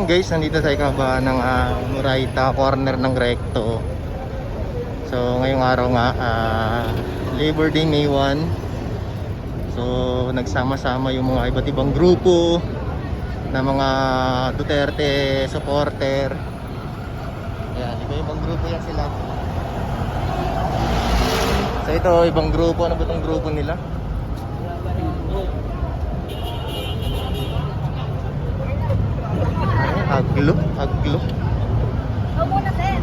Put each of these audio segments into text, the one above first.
Ayun guys, nandito sa ikaba ng Murayta, corner ng Recto. So ngayong araw nga, Labor Day May 1. So nagsama-sama yung mga iba't ibang grupo na mga Duterte supporter. Ayan, iba-ibang grupo yan sila. So ito, ibang grupo. Ano ba itong grupo nila? Aglo. Muna, sir.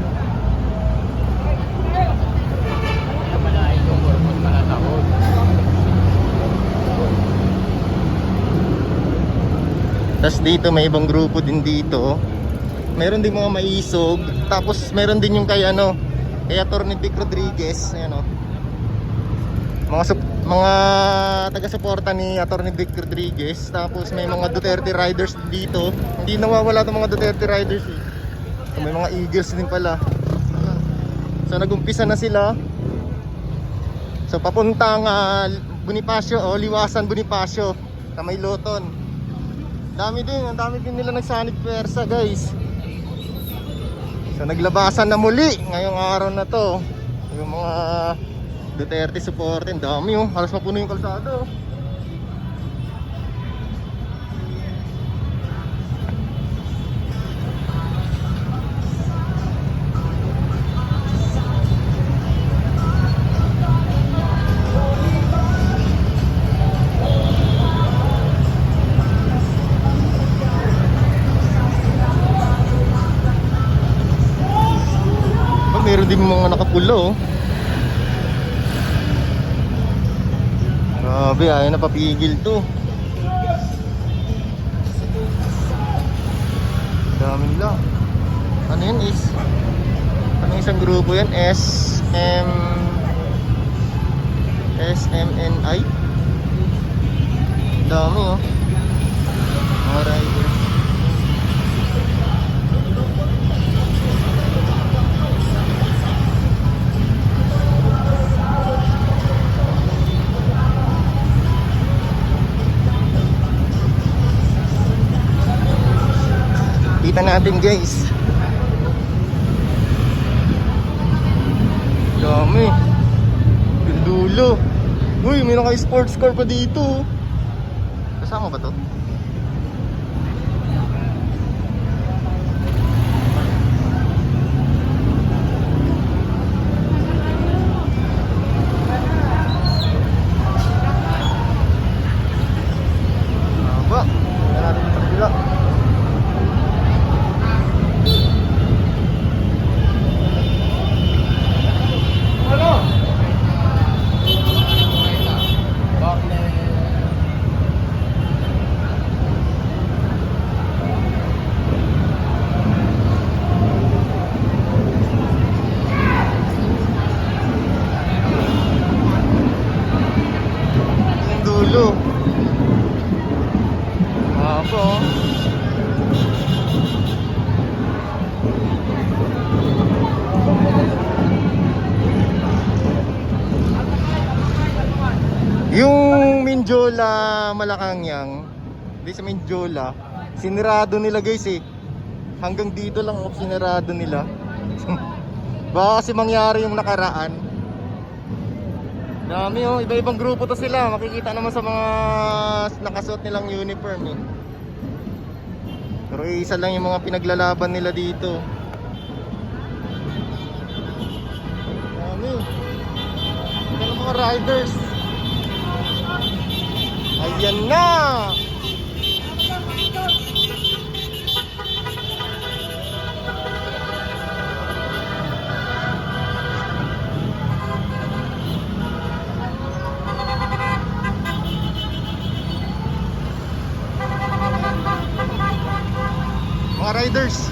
Tapos dito may ibang grupo din dito. Meron din mga maisog. Tapos meron din yung kay kay Atty. Vic Rodriguez. Ayan, mga taga-suporta ni Atty. Vic Rodriguez. Tapos may mga Duterte riders dito. Hindi nawawala itong mga Duterte riders eh. So, may mga Eagles din pala. So nag-umpisa na sila. So papuntang Bonifacio o Liwasan Bonifacio sa may Loton. Ang dami din nila nagsanib pwersa guys. So naglabasan na muli ngayong araw na to. Yung mga Duterte support, ang dami halos mapuno yung kalsada. Meron din mga nakapula Grabe, ayaw na papigil to. Dami nila. Ano yun is? Ano isang grupo yan? SMNI. Dami mga riders. Kita natin guys. Dami. Yung dulo. Uy, may naka-sports car pa dito. Kasama ba to? Aba, tingnan natin sa kabila. Yung Mindiola Malacanang, di sa Mindiola, sinirado nila guys eh. Hanggang dito lang sinirado nila. Baka kasi mangyari yung nakaraan. Dami iba-ibang grupo to sila. Makikita naman sa mga nakasuot nilang uniform eh. Pero isa lang yung mga pinaglalaban nila dito. Dami. Ito ng mga riders. Ayan na! Mga riders.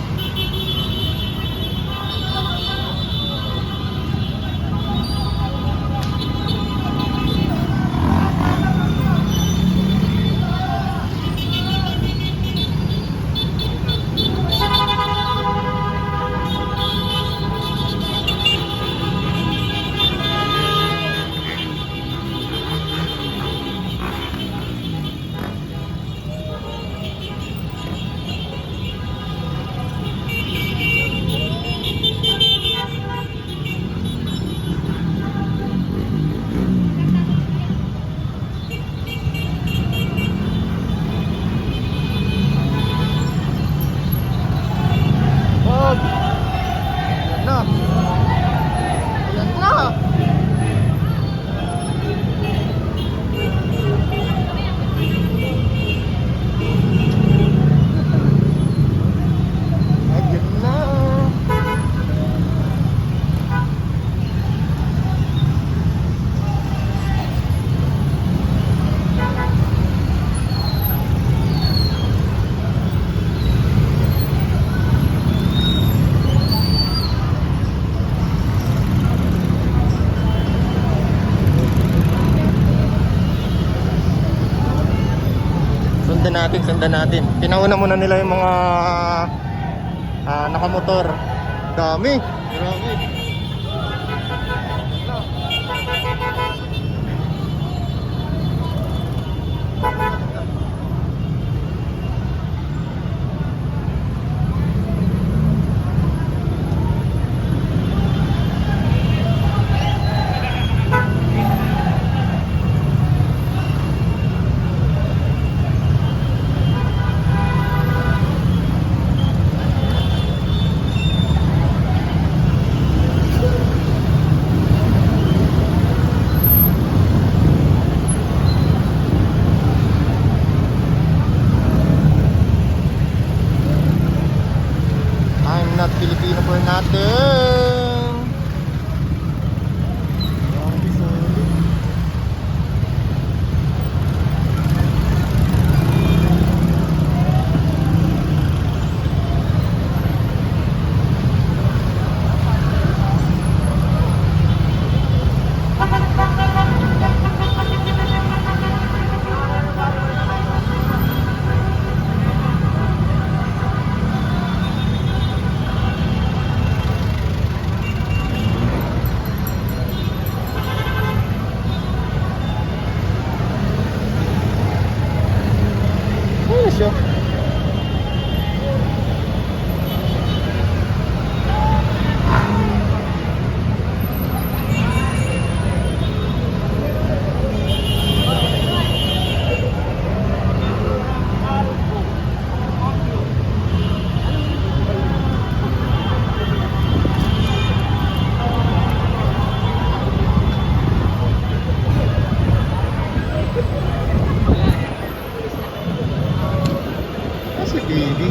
sundan natin. Pinauna muna nila yung mga nakamotor. Dami. Grabe. I'm not Filipino for nothing. Grabe, solid. Ano siya? Si TV.